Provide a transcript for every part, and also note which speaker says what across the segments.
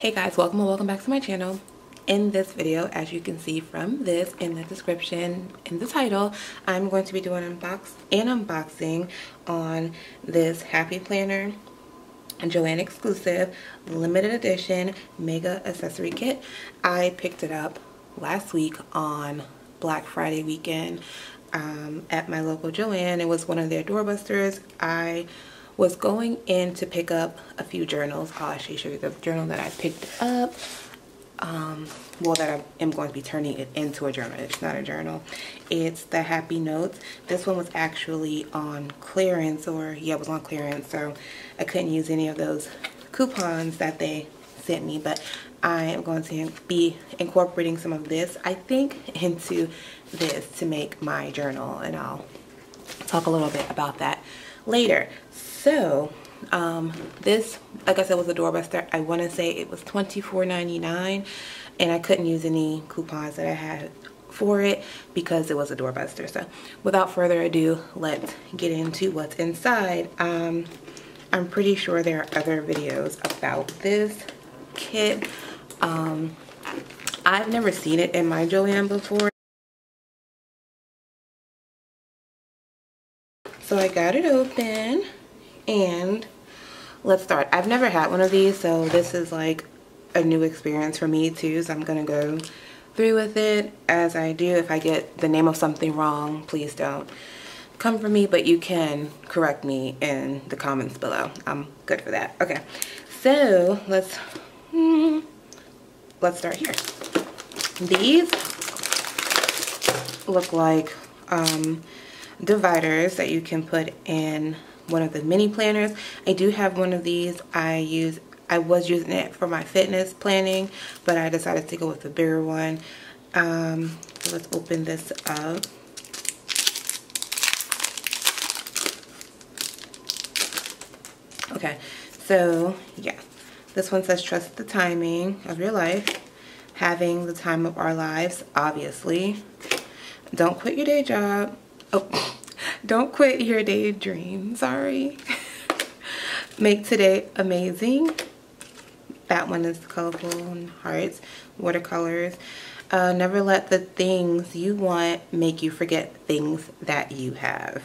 Speaker 1: Hey guys, welcome or welcome back to my channel. In this video, as you can see from this in the description, in the title, I'm going to be doing an unboxing on this Happy Planner Joann exclusive limited edition mega accessory kit. I picked it up last week on Black Friday weekend at my local Joann. It was one of their doorbusters. I was going in to pick up a few journals. I'll actually show you the journal that I picked up. Well, that I am going to be turning it into a journal. It's not a journal. It's the Happy Notes. This one was actually on clearance, or yeah, it was on clearance, so I couldn't use any of those coupons that they sent me, but I am going to be incorporating some of this, I think, into this to make my journal, and I'll talk a little bit about that later. So this, like I said, was a doorbuster. I want to say it was $24.99, and I couldn't use any coupons that I had for it because it was a doorbuster. So without further ado, let's get into what's inside. I'm pretty sure there are other videos about this kit. I've never seen it in my Joann before, so I got it open and let's start. I've never had one of these, so this is like a new experience for me too, so I'm gonna go through with it as I do. If I get the name of something wrong, please don't come for me, but you can correct me in the comments below. I'm good for that. Okay, so let's start here. These look like dividers that you can put in one of the mini planners. I do have one of these. I was using it for my fitness planning, but I decided to go with the bigger one. So let's open this up. Okay, so yeah, this one says trust the timing of your life, having the time of our lives, obviously. Don't quit your day job. Oh, don't quit your daydream, sorry. Make today amazing. That one is colorful and hearts, watercolors. Never let the things you want make you forget things that you have.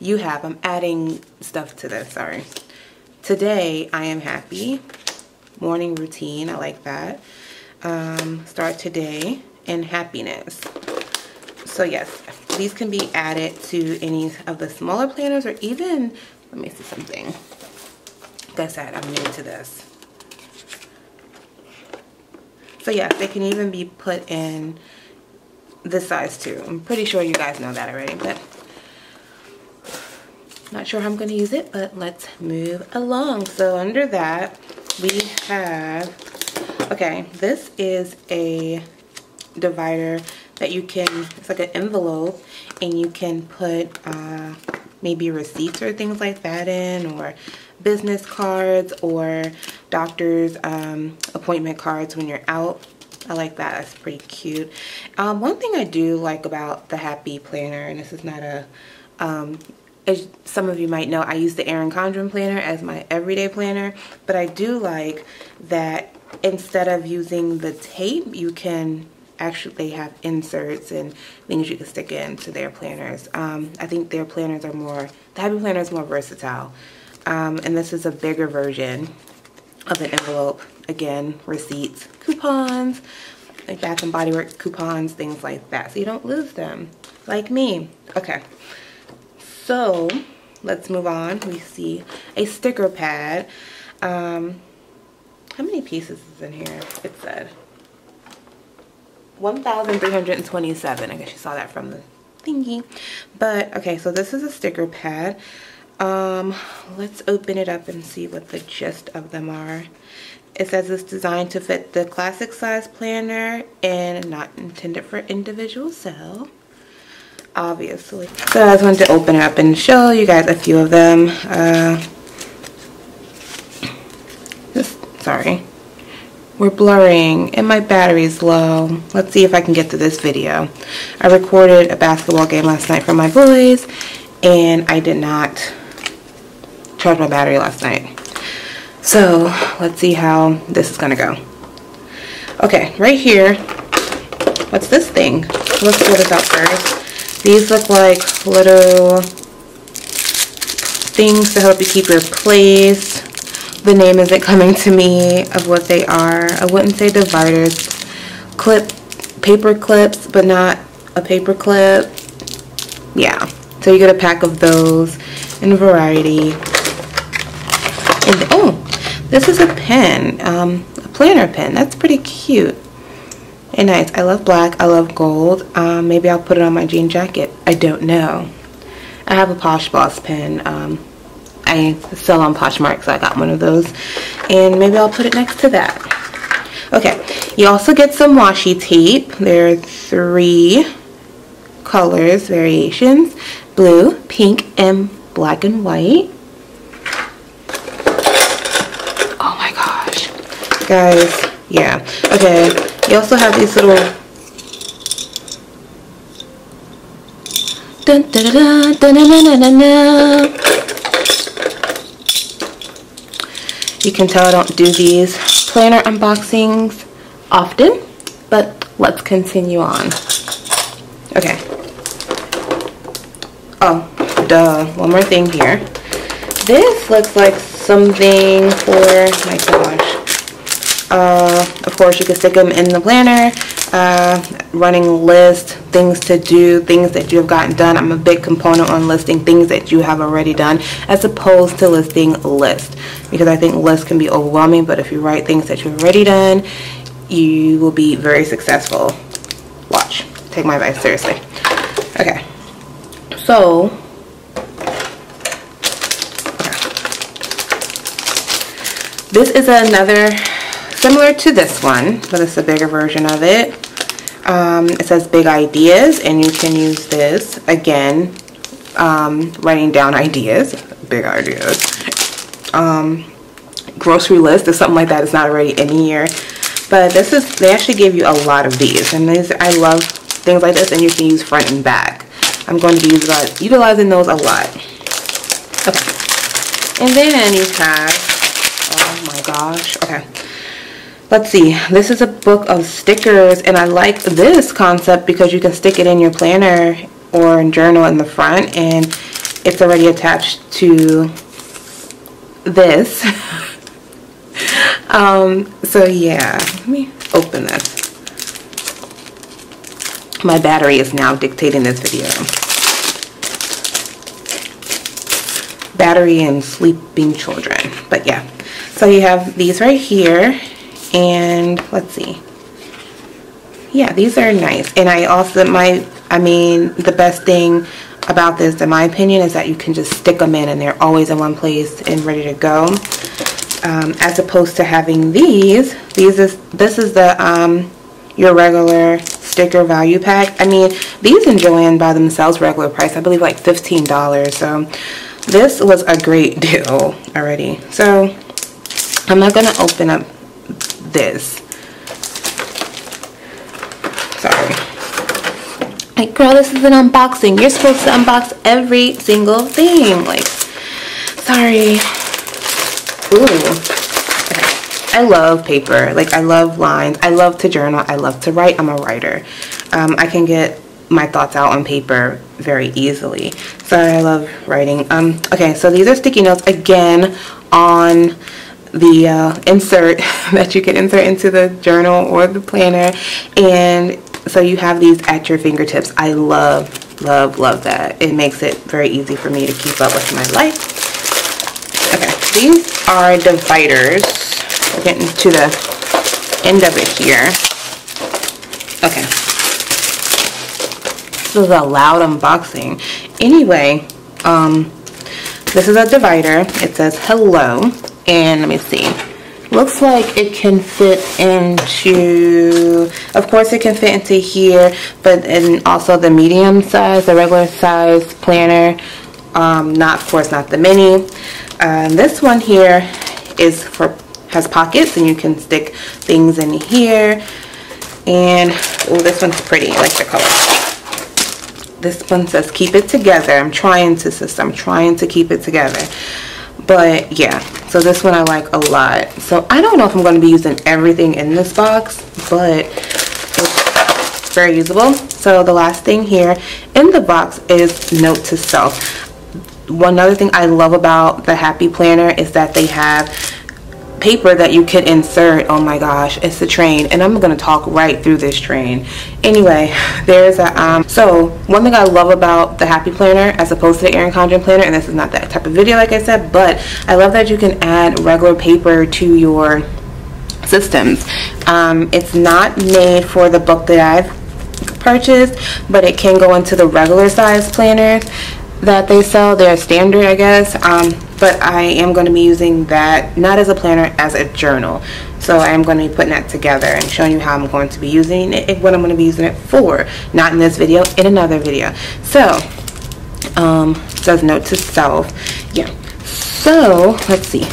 Speaker 1: I'm adding stuff to this, sorry. Today, I am happy. Morning routine, I like that. Start today in happiness. So yes, these can be added to any of the smaller planners, or even, let me see something. Like I said, I'm new to this. So yes, they can even be put in this size too. I'm pretty sure you guys know that already, but not sure how I'm going to use it, but let's move along. So under that, we have, okay, this is a divider that you can, it's like an envelope, and you can put maybe receipts or things like that in, or business cards, or doctor's appointment cards when you're out. I like that. That's pretty cute. One thing I do like about the Happy Planner, and this is not a, as some of you might know, I use the Erin Condren planner as my everyday planner, but I do like that instead of using the tape, you can actually, they have inserts and things you can stick into their planners. I think their planners are more, the Happy Planner is more versatile. And this is a bigger version of an envelope. Again, receipts, coupons, like Bath and Body Works coupons, things like that, so you don't lose them, like me. Okay, so let's move on. We see a sticker pad. How many pieces is in here? It said 1,327. I guess you saw that from the thingy. But okay, so this is a sticker pad. Let's open it up and see what the gist of them are. It says it's designed to fit the classic size planner and not intended for individuals, so obviously. So I just wanted to open it up and show you guys a few of them. Sorry. We're blurring and my battery's low. Let's see if I can get to this video. I recorded a basketball game last night for my boys, and I did not charge my battery last night. So let's see how this is gonna go. Okay, right here, what's this thing? Let's pull this out first. These look like little things to help you keep your place. The name isn't coming to me of what they are. I wouldn't say dividers. Paper clips, but not a paper clip. Yeah, so you get a pack of those in a variety. And oh, this is a pen, a planner pen. That's pretty cute and nice. I love black. I love gold. Maybe I'll put it on my jean jacket. I don't know. I have a Posh Boss pen. I sell on Poshmark, so I got one of those, and maybe I'll put it next to that. Okay, you also get some washi tape. There are 3 colors, variations: blue, pink, and black and white. Oh my gosh, guys, yeah. Okay, you also have these little dun, dun, dun, dun, dun, dun, dun, dun. You can tell I don't do these planner unboxings often, but let's continue on. Okay. Oh, duh. One more thing here. This looks like something for, my gosh. Of course, you can stick them in the planner. Running list, things to do, things that you have gotten done. I'm a big component on listing things that you have already done as opposed to listing lists, because I think lists can be overwhelming, but if you write things that you've already done, you will be very successful. Watch. Take my advice seriously. Okay. So, this is another similar to this one, but it's a bigger version of it. It says big ideas, and you can use this again, writing down ideas, big ideas. Grocery list or something like that is not already in here, but this is, they actually give you a lot of these, and these, I love things like this, and you can use front and back. I'm going to be utilizing those a lot. Okay, and then you have, oh my gosh, okay. Let's see, this is a book of stickers, and I like this concept because you can stick it in your planner or journal in the front, and it's already attached to this. So yeah, let me open this. My battery is now dictating this video. Battery and sleeping children, but yeah. So you have these right here. And let's see, yeah, these are nice. And I also, the best thing about this, in my opinion, is that you can just stick them in and they're always in one place and ready to go, as opposed to having these. This is the your regular sticker value pack. I mean, these in Joann by themselves regular price, I believe like $15, so this was a great deal already. So I'm not gonna open up this. Sorry. Like, girl, this is an unboxing. You're supposed to unbox every single thing. Like, sorry. Ooh. Okay. I love paper. Like, I love lines. I love to journal. I love to write. I'm a writer. I can get my thoughts out on paper very easily. So I love writing. Okay, so these are sticky notes again on the insert that you can insert into the journal or the planner, and so you have these at your fingertips. I love that. It makes it very easy for me to keep up with my life. Okay, these are dividers. We're getting to the end of it here. Okay, this is a loud unboxing. Anyway, this is a divider. It says hello. And let me see, looks like it can fit into, of course it can fit into here, but and also the medium size, the regular size planner, not, of course, not the mini. This one here has pockets, and you can stick things in here. And oh, this one's pretty. I like the color. This one says keep it together. I'm trying to keep it together. But yeah, so this one I like a lot. So I don't know if I'm going to be using everything in this box, but it's very usable. So the last thing here in the box is note to self. One other thing I love about the Happy Planner is that they have paper that you can insert. Oh my gosh, it's the train, and I'm gonna talk right through this train. Anyway, there's a so one thing I love about the Happy Planner as opposed to the Erin Condren Planner, and this is not that type of video like I said, but I love that you can add regular paper to your systems. It's not made for the book that I've purchased, but it can go into the regular size planners that they sell. They're standard, I guess, but I am going to be using that not as a planner, as a journal. So I am going to be putting that together and showing you how I'm going to be using it, what I'm going to be using it for, not in this video, in another video. So it says note to self. Yeah, so let's see,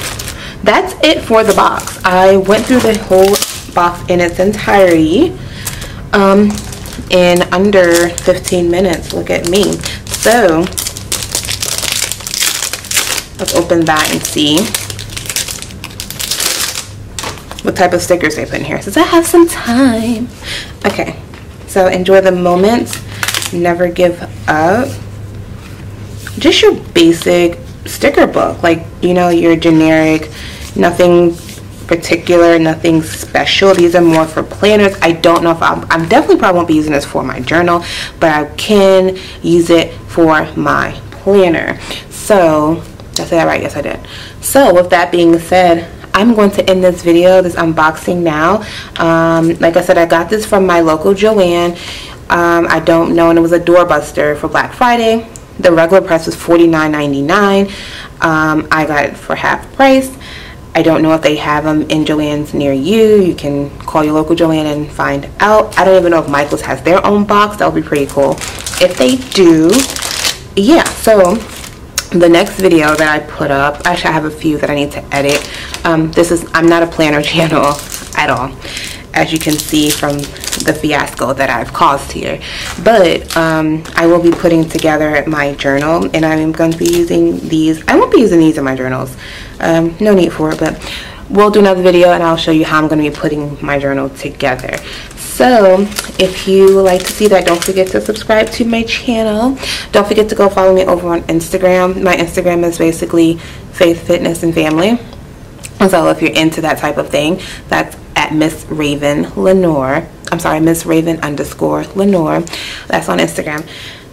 Speaker 1: that's it for the box. I went through the whole box in its entirety in under 15 minutes. Look at me. So let's open that and see what type of stickers they put in here, since I have some time. Okay, so enjoy the moments, never give up. Just your basic sticker book, like, you know, your generic, nothing particular, nothing special. These are more for planners. I don't know if I'm definitely probably won't be using this for my journal, but I can use it for my planner. So did I say that right? Yes, I did. So with that being said, I'm going to end this video, this unboxing now. Like I said, I got this from my local Joann. I don't know, and it was a doorbuster for Black Friday. The regular price was $49.99. I got it for half price. I don't know if they have them in Joann's near you. You can call your local Joann and find out. I don't even know if Michael's has their own box. That would be pretty cool if they do. Yeah, so the next video that I put up, actually I have a few that I need to edit. I'm not a planner channel at all, as you can see from the fiasco that I've caused here, but I will be putting together my journal, and I'm going to be using these. I won't be using these in my journals, no need for it, but we'll do another video and I'll show you how I'm going to be putting my journal together. So if you would like to see that, don't forget to subscribe to my channel. Don't forget to go follow me over on Instagram. My Instagram is basically Faith, Fitness, and Family. So if you're into that type of thing, that's at Miss Raven Lenore. I'm sorry, Miss Raven _ Lenore. That's on Instagram.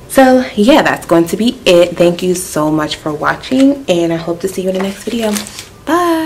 Speaker 1: So yeah, that's going to be it. Thank you so much for watching, and I hope to see you in the next video. Bye.